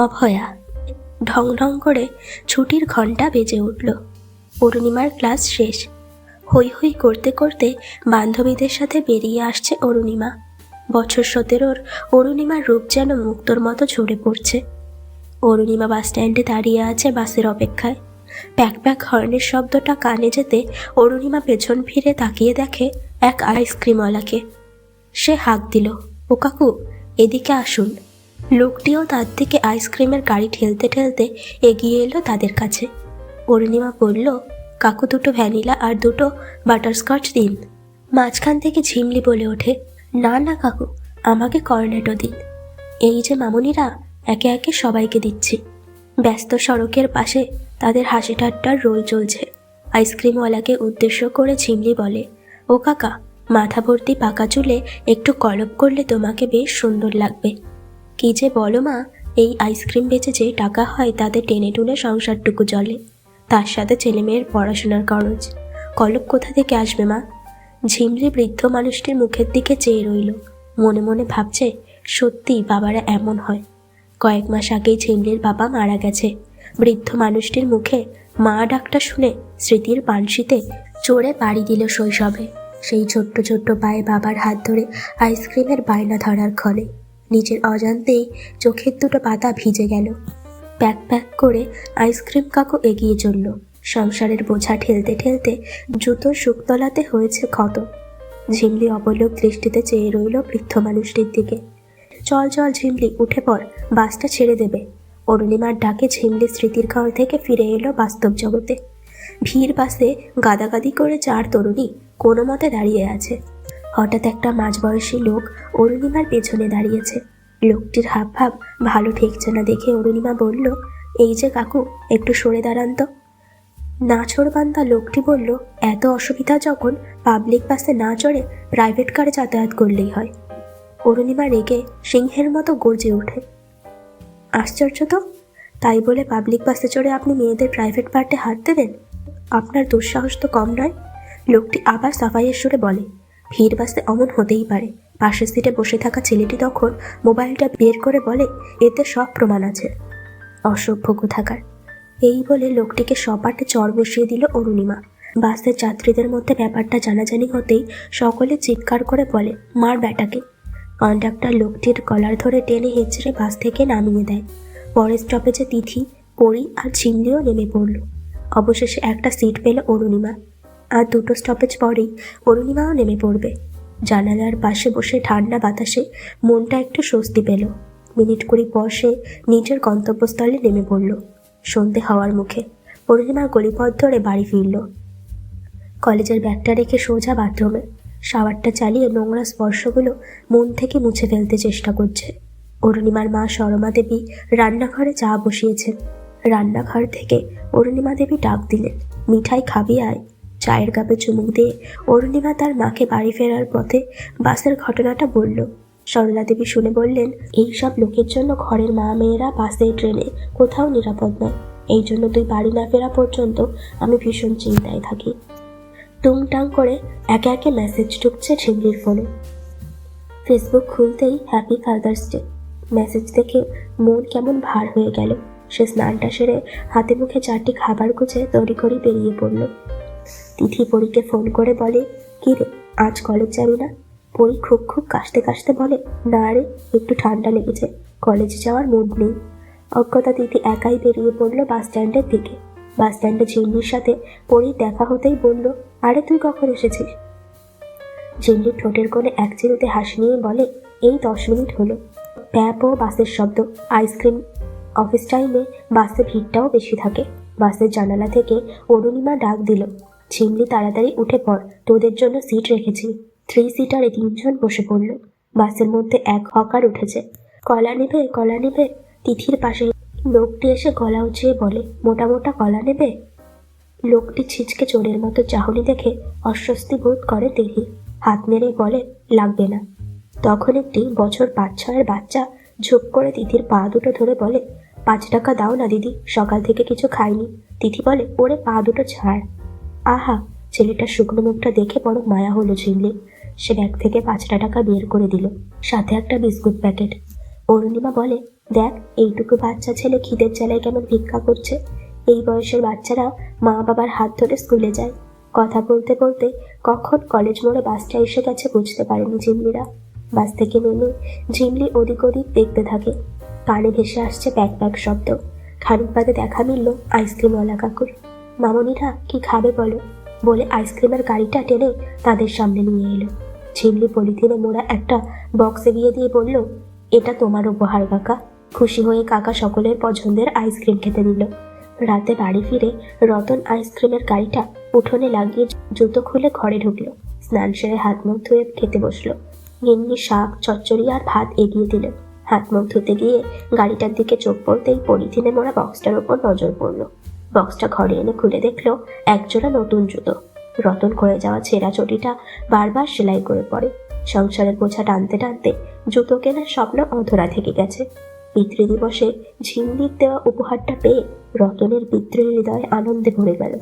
অভয়া। ঢং ঢং করে ছুটির ঘন্টা বেজে উঠল। অরুণিমার ক্লাস শেষ। হই হই করতে করতে বান্ধবীদের সাথে বেরিয়ে আসছে অরুণিমা। বছর 17 অরুণিমার রূপ যেন মুক্তোর মতো ঝরে পড়ছে। অরুণিমা বাস স্ট্যান্ডে দাঁড়িয়ে আছে বাসের অপেক্ষায়। প্যাক প্যাক হর্নের শব্দটা কানে যেতে অরুণিমা পেছন ফিরে তাকিয়ে দেখে এক আইসক্রিমওয়ালাকে। সে হাঁক দিল, ও কাকু, এদিকে আসুন। লোকটিও তার দিকে আইসক্রিমের গাড়ি ঠেলতে ঠেলতে এগিয়ে এলো তাদের কাছে। অরুণিমা বলল, কাকু, 2টো ভ্যানিলা আর 2টো বাটারস্কচ দিন। মাঝখান থেকে ঝিমলি বলে ওঠে, না না কাকু, আমাকে কর্নেটো দিন। এই যে মামুনিরা, একে একে সবাইকে দিচ্ছি। ব্যস্ত সড়কের পাশে তাদের হাসি ঠাট্টার রোল চলছে। আইসক্রিমওয়ালাকে উদ্দেশ্য করে ঝিমলি বলে, ও কাকা, মাথা ভর্তি পাকা চুলে একটু কলপ করলে তোমাকে বেশ সুন্দর লাগবে। কি যে বলো মা, এই আইসক্রিম বেচে যে টাকা হয় তাতে টেনে টুনে সংসারটুকু চলে, তার সাথে ছেলেমেয়ের পড়াশোনার খরচ। কলপ কোথা থেকে আসবে মা? ঝিমলি বৃদ্ধ মানুষটির মুখের দিকে চেয়ে রইল। মনে মনে ভাবছে, সত্যি বাবারা এমন হয়। কয়েক মাস আগেই ঝিমলির বাবা মারা গেছে। বৃদ্ধ মানুষটির মুখে মা ডাকটা শুনে স্মৃতির পানশিতে চড়ে পাড়ি দিল শৈশবে। সেই ছোট্ট ছোট্ট পায়ে বাবার হাত ধরে আইসক্রিমের বায়না ধরার ক্ষণে নিজের অজান্তেই চোখের 2টো পাতা ভিজে গেল। প্যাক প্যাক করে আইসক্রিম কাকু এগিয়ে চলল। সংসারের বোঝা ঠেলতে ঠেলতে জুতোর শুকতলাতে হয়েছে ক্ষত। ঝিমলি অবলোক দৃষ্টিতে চেয়ে রইল বৃদ্ধ মানুষটির দিকে। চল চল ঝিমলি, উঠে পড়, বাসটা ছেড়ে দেবে। অরুণিমার ডাকে ঝিমলি স্মৃতির ঘর থেকে ফিরে এলো বাস্তব জগতে। ভিড় বাসে গাদাগাদি করে 4 তরুণী কোনো মতে দাঁড়িয়ে আছে। হঠাৎ একটা মাঝবয়সী লোক অরুণিমার পেছনে দাঁড়িয়েছে। লোকটির হাবভাব ভালো ঠেকছে না দেখে অরুণিমা বলল, এই যে কাকু, একটু সরে দাঁড়ান তো। নাছোড়বান্দা লোকটি বলল, এত অসুবিধা যখন পাবলিক বাসে না চড়ে প্রাইভেট কারে যাতায়াত করলেই হয়। অরুণিমা রেগে সিংহের মতো গর্জে ওঠে, আশ্চর্য তো! তাই বলে পাবলিক বাসে চড়ে আপনি মেয়েদের প্রাইভেট পার্টে হাঁটতে দেন? আপনার দুঃসাহস তো কম নয়। লোকটি আবার সাফাইয়ের সুরে বলে, ভিড় বাসে অমন হতেই পারে। পাশের সিটে বসে থাকা ছেলেটি তখন মোবাইলটা বের করে বলে, এতে সব প্রমাণ আছে। অসভ্য কোথাকার! এই বলে লোকটিকে সপাটে চড় বসিয়ে দিল অরুণিমা। বাসের যাত্রীদের মধ্যে ব্যাপারটা জানাজানি হতেই সকলে চিৎকার করে বলে, মার ব্যাটাকে। কন্ডাক্টর লোকটির কলার ধরে টেনে হেঁচড়ে বাস থেকে নামিয়ে দেয়। পরের স্টপেজে তিথি, পরি আর ঝিমলিও নেমে পড়ল। অবশেষে একটা সিট পেল অরুণিমা। আর 2টো স্টপেজ পরেই অরুণিমাও নেমে পড়বে। জানালার পাশে বসে ঠান্ডা বাতাসে মনটা একটু স্বস্তি পেল। মিনিট 20 পর সে নিজের গন্তব্যস্থলে নেমে পড়ল। সন্ধে হওয়ার মুখে অরুণিমার গলিপথ ধরে বাড়ি ফিরল। কলেজের ব্যাগটা রেখে সোজা বাথরুমে শাওয়ারটা চালিয়ে নোংরা স্পর্শগুলো মন থেকে মুছে ফেলতে চেষ্টা করছে। অরুণিমার মা সরমা দেবী রান্নাঘরে চা বসিয়েছেন। রান্নাঘর থেকে অরুণিমা দেবী ডাক দিলেন, মিঠাই খাবি আয়। চায়ের কাপে চুমুক দিয়ে অরুণিমা তার মাকে বাড়ি ফেরার পথে বাসের ঘটনাটা বলল। সরলা দেবী শুনে বললেন, এই সব লোকের জন্য ঘরের মা মেয়েরা বাসে ট্রেনে কোথাও নিরাপদ নয়। এই জন্য তুই বাড়ি না ফেরা পর্যন্ত আমি ভীষণ চিন্তায় থাকি। টুংটাং করে একে একে মেসেজ ঢুকছে ঝিমলির ফোনে। ফেসবুক খুলতেই হ্যাপি ফাদার্স ডে। মেসেজ দেখে মন কেমন ভার হয়ে গেল। সে স্নানটা সেরে হাতে মুখে 4টি খাবার গুছে তড়ি করে বেরিয়ে পড়ল। তিথি পরীকে ফোন করে বলে, কি রে, আজ কলেজ যাবি না? পরী খুব খুব কাশতে কাশতে বলে, না রে, একটু ঠান্ডা লেগেছে, কলেজে যাওয়ার মুড নেই। অজ্ঞতা তিথি একাই বেরিয়ে পড়ল বাস স্ট্যান্ডের দিকে। বাস স্ট্যান্ডে ঝিমলির সাথে পরীর দেখা হতেই বলল, আরে তুই কখন এসেছিস? ঝিমলির ঠোঁটের কোণে এক চিলতে হাসি নিয়ে বলে, এই 10 মিনিট হলো। প্যাপ ও বাসের শব্দ, আইসক্রিম। অফিস টাইমে বাসে ভিড়টাও বেশি থাকে। বাসের জানালা থেকে অরুণিমা ডাক দিল, ঝিমলি তাড়াতাড়ি উঠে পড়, তোদের জন্য সিট রেখেছি। 3 সিটারে 3 জন বসে পড়ল। বাসের মধ্যে এক হকার উঠেছে। কলা নেবে, কলা নেবে? তিথির পাশে লোকটি এসে গলা উঁচিয়ে বলে, মোটা মোটা কলা নেবে? লোকটি ছিচকে চোরের মতো চাহনি দেখে অস্বস্তি বোধ করে দেহি। হাত নেড়ে বলে, লাগবে না। তখন একটি বছর 5-6-এর বাচ্চা ঝুপ করে তিথির পা দুটো ধরে বলে, 5 টাকা দাও না দিদি, সকাল থেকে কিছু খাইনি। তিথি বলে, ওরে পা দুটো ছাড়। আহা, ছেলেটার শুকনো মুখটা দেখে বড় মায়া হলো ঝিমলি। সে ব্যাগ থেকে 5টা টাকা বের করে দিল, সাথে একটা বিস্কুট প্যাকেট। অরুণিমা বলে, দেখ এইটুকু বাচ্চা ছেলে খিদের জ্বালায় কেমন ভিক্ষা করছে। এই বয়সের বাচ্চারা মা বাবার হাত ধরে স্কুলে যায়। কথা বলতে বলতে কখন কলেজ মোড়ে বাসটা এসে গেছে বুঝতে পারেনি ঝিমলিরা। বাস থেকে নেমে ঝিমলি ওদিক ওদিক দেখতে থাকে। কানে ভেসে আসছে প্যাক প্যাক শব্দ। খানিক বাদে দেখা মিলল আইসক্রিমওয়ালা কাকুর। মামনিরা কি খাবে বলো, বলে আইসক্রিমের গাড়িটা টেনে তাদের সামনে নিয়ে এলো। ঝিমলি পলিথিনে মোড়া একটা বক্সে দিয়ে দিয়ে বলল, এটা তোমার উপহার কাকা। খুশি হয়ে কাকা সকলের পছন্দের আইসক্রিম খেতে দিল। রাতে বাড়ি ফিরে রতন আইসক্রিমের গাড়িটা উঠোনে লাগিয়ে জুতো খুলে ঘরে ঢুকলো। স্নান সেরে হাত মুখ ধুয়ে খেতে বসলো। গিন্নি শাক চচ্চড়ি আর ভাত এগিয়ে দিল। হাত মুখ ধুতে গিয়ে গাড়িটার দিকে চোখ পড়তেই পলিথিনে মোড়া বক্সটার ওপর নজর পড়লো। বক্সটা ঘরে এনে খুলে দেখলো একজোড়া নতুন জুতো। রতন করে যাওয়া ছেঁড়া চটিটা বারবার সেলাই করে পড়ে। সংসারের বোঝা টানতে টানতে জুতো কেনার স্বপ্ন অধরা থেকে গেছে। পিতৃদিবসে ঝিমলির দেওয়া উপহারটা পেয়ে রতনের পিতৃ হৃদয় আনন্দে ভরে গেল।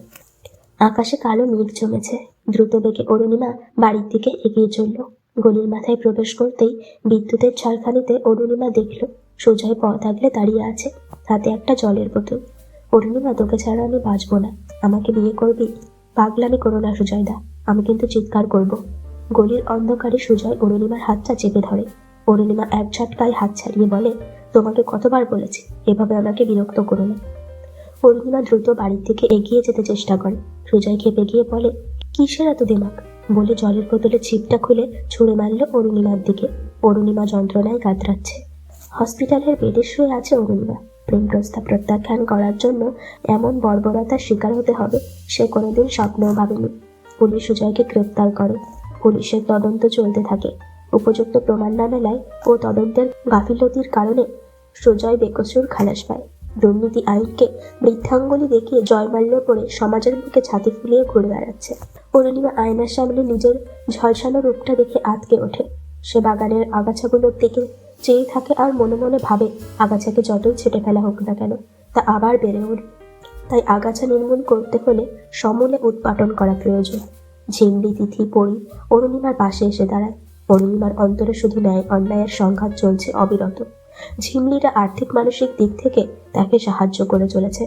আকাশে কালো মেঘ জমেছে। দ্রুত বেগে অরুণিমা বাড়ির দিকে এগিয়ে চলল। গলির মাথায় প্রবেশ করতেই বিদ্যুতের ঝলকানিতে অরুণিমা দেখল সুজয় পথ আগলে দাঁড়িয়ে আছে, হাতে একটা জলের বোতল। অরুণিমা, তোকে ছাড়া আমি বাঁচবো না, আমাকে বিয়ে করবি? পাগলামি করো না সুজয়দা, আমি কিন্তু চিৎকার করব। গলির অন্ধকারে সুজয় অরুণিমার হাতটা চেপে ধরে। অরুণিমা এক ঝটকায় হাত ছাড়িয়ে বলে, তোমাকে কতবার বলেছি এভাবে আমাকে বিরক্ত করো না। অরুণিমা দ্রুত বাড়ির দিকে এগিয়ে যেতে চেষ্টা করে। সুজয় খেপে গিয়ে বলে, কিসের এত দিমাগ? বলে জলের বোতলের ছিপটা খুলে ছুঁড়ে মারল অরুণিমার দিকে। অরুণিমা যন্ত্রণায় কাতরাচ্ছে। হসপিটালের বেডে শুয়ে আছে অরুণিমা। প্রেম প্রস্তাব প্রত্যাখ্যান করার জন্য এমন বর্বরতার শিকার হতে হবে সে কোনোদিন স্বপ্নেও ভাবেনি। পুলিশ সুজয়কে গ্রেপ্তার করে। পুলিশের তদন্ত চলতে থাকে। উপযুক্ত প্রমাণ না মেলায় ও তদন্তের গাফিলতির কারণে সুজয় বেকসুর খালাস পায়। দুর্নীতি আইনকে বৃদ্ধাঙ্গুলি দেখিয়ে জয়মাল্য পরে সমাজের বুকে ছাতি ফুলিয়ে ঘুরে বেড়াচ্ছে। অরুণিমা আয়নার সামনে নিজের ঝলসানো রূপটা দেখে আঁতকে ওঠে। সে বাগানের আগাছাগুলোর দিকে চেয়ে থাকে আর মনে মনে ভাবে, আগাছাকে যতই ছেটে ফেলা হোক না কেন তা আবার বেড়ে উঠবে। তাই আগাছা নির্মূল করতে হলে সমূলে উৎপাটন করা প্রয়োজন। ঝিমলি, তিথি, পরি অরুণিমার পাশে এসে দাঁড়ায়। অরুণিমার অন্তরে শুধু ন্যায় অন্যায়ের সংঘাত চলছে অবিরত। ঝিমলিরা আর্থিক মানসিক দিক থেকে তাকে সাহায্য করে চলেছে।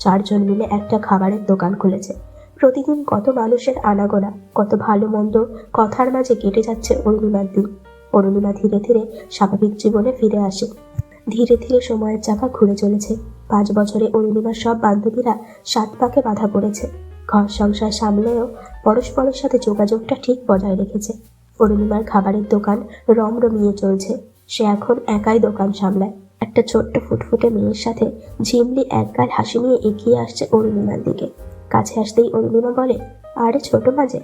4 জন মিলে একটা খাবারের দোকান খুলেছে। প্রতিদিন কত মানুষের আনাগোনা, কত ভালো মন্দ কথার মাঝে কেটে যাচ্ছে অরুণিমার দিন। অরুণিমা ধীরে ধীরে স্বাভাবিক জীবনে ফিরে আসে। ধীরে ধীরে সময়ের চাকা ঘুরে চলেছে। 5 বছরে অরুণিমার সব বান্ধবীরা 7 পাকে বাঁধা পড়েছে। ঘর সংসার সামলেও পরস্পরের সাথে যোগাযোগটা ঠিক বজায় রেখেছে। অরুণিমার খাবারের দোকান রমরমিয়ে চলছে। সে এখন একাই দোকান সামলায়। একটা ছোট্ট ফুটফুটে মেয়ের সাথে ঝিমলি একগাল হাসি নিয়ে এগিয়ে আসছে অরুণিমার দিকে। কাছে আসতেই অরুণিমা বলে, আরে ছোট মাঝে,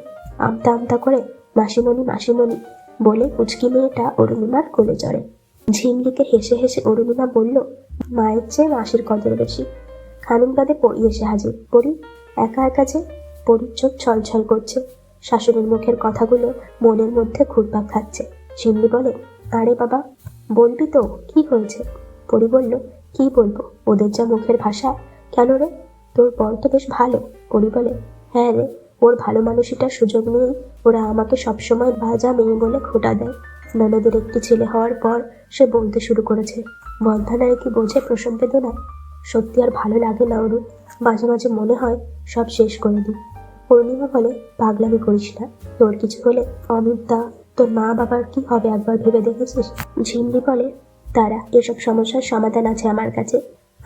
আমতা আমতা করে মাসিমণি মাসিমণি বলে পুচকি মেয়েটা অরুণিমার কোলে চড়ে। ঝিমলিকে হেসে হেসে অরুণিমা বলল, মায়ের চেয়ে মাসির কদর বেশি। খানিক বাদে পড়ি এসে হাজির। পড়ি একা একা যে। পড়ির চোখ ছলছল করছে। শাশুড়ির মুখের কথাগুলো মনের মধ্যে ঘুরপাক খাচ্ছে। ঝিমলি বলে, আরে বাবা, বলবি তো কি হয়েছে? পরি বলল, কি বলবো, ওদের যা মুখের ভাষা। কেন রে, তোর বর তো বেশ ভালো। পরি বলে, হ্যাঁ রে, ওর ভালো মানুষটার সুযোগ নিয়েই ওরা আমাকে সবসময় বাজা মেয়ে বলে খোঁটা দেয়। ননদের একটি ছেলে হওয়ার পর সে বলতে শুরু করেছে, বন্ধনায় কি বোঝে প্রসব বেদনা। সত্যি আর ভালো লাগে না ওর। মাঝে মাঝে মনে হয় সব শেষ করে দিই। পূর্ণিমা বলে, পাগলামি করিস না, তোর কিছু হলে অমিতদা, তোর মা বাবার কি হবে একবার ভেবে দেখেছিস? ঝিমলি বলে, তারা এসব সমস্যার সমাধান আছে আমার কাছে।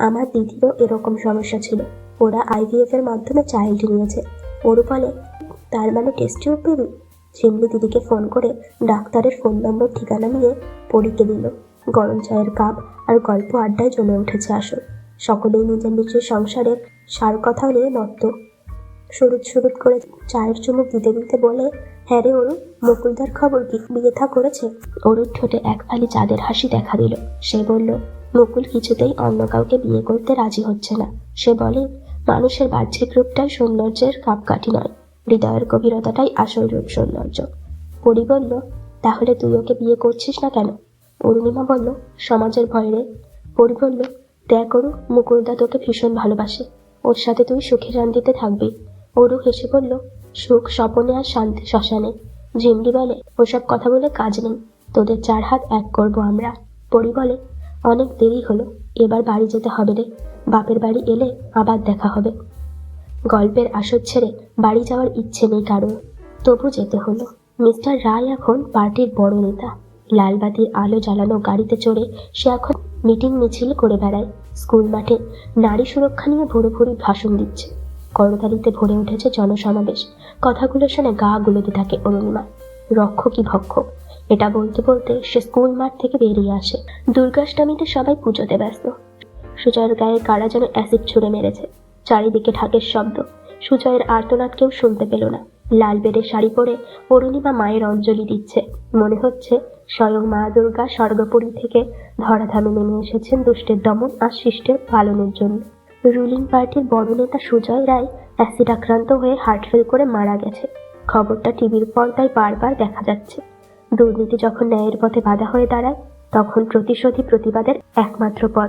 আমার দিদিরও এরকম সমস্যা ছিল, ওরা IVF এর মাধ্যমে চাইল্ড নিয়েছে। ওরও বলে, তার মানে টেস্ট টিউব বেবি। ঝিমলি দিদিকে ফোন করে ডাক্তারের ফোন নম্বর ঠিকানা নিয়ে পরীকে দিল। গরম চায়ের কাপ আর গল্প আড্ডায় জমে উঠেছে আসর। সকলেই নিজের নিজের সংসারের সার কথা নিয়ে মত্ত। সুরুত সুরুত করে চায়ের চুমুক দিতে দিতে বলে, হ্যাঁ রে অরু, মুকুলদার খবর কি, বিয়ে থা করেছে? অরুর ঠোঁটে এক ফালি চাঁদের হাসি দেখা দিল। সে বলল, মুকুল কিছুতেই অন্য কাউকে বিয়ে করতে রাজি হচ্ছে না। সে বলে, মানুষের বাহ্যিক রূপটাই সৌন্দর্যের কাপকাঠি নয়, হৃদয়ের গভীরতাটাই আসল রূপ সৌন্দর্য। পরি বলল, তাহলে তুই ওকে বিয়ে করছিস না কেন? অরুণিমা বলল, সমাজের ভয় রে। পরি বলল, দেখ অরু, মুকুলদা তোকে ভীষণ ভালোবাসে, ওর সাথে তুই সুখে শান্তিতে থাকবি। অরু হেসে বলল, সুখ স্বপনে আর শান্তি শ্মশানে। ঝিমলি বলে, ওসব কথা বলে কাজ নেই, তোদের 4 হাত এক করবো আমরা। পরি বলে, অনেক দেরি হলো, এবার বাড়ি যেতে হবে রে। বাপের বাড়ি এলে আবার দেখা হবে। গল্পের আসর ছেড়ে বাড়ি যাওয়ার ইচ্ছে নেই কারোর, তবু যেতে হলো। মিস্টার রায় এখন পার্টির বড় নেতা। লালবাতির আলো জ্বালানো গাড়িতে চড়ে সে এখন মিটিং মিছিল করে বেড়ায়। স্কুল মাঠে নারী সুরক্ষা নিয়ে ভোরে ভোরে ভাষণ দিচ্ছে। করতালিতে ভরে উঠেছে জনসমাবেশ। কথাগুলো শুনে গা গুলোতে থাকে অরুণিমা। রক্ষকই ভক্ষক, এটা বলতে বলতে সে স্কুল মাঠ থেকে বেরিয়ে আসে। দুর্গাষ্টমীতে সবাই পুজোতে ব্যস্ত। সুজয়ের গায়ে কারা যেন অ্যাসিড ছুঁড়ে মেরেছে। চারিদিকে ঢাকের শব্দ। সুজয়ের আর্তনাদ কেউ শুনতে পেল না। লাল বেড়ে শাড়ি পরে অরুণিমা মায়ের অঞ্জলি দিচ্ছে। মনে হচ্ছে স্বয়ং মা দুর্গা স্বর্গপুরী থেকে ধরাধামে নেমে এসেছেন দুষ্টের দমন আর শিষ্টের পালনের জন্য। রুলিং পার্টির বড় নেতা সুজয় রায় অ্যাসিড আক্রান্ত হয়ে হার্ট ফেল করে মারা গেছে। খবরটা টিভির পর্দায় বারবার দেখা যাচ্ছে। দুর্নীতি যখন ন্যায়ের পথে বাধা হয়ে দাঁড়ায়, তখন প্রতিশোধী প্রতিবাদের একমাত্র পথ।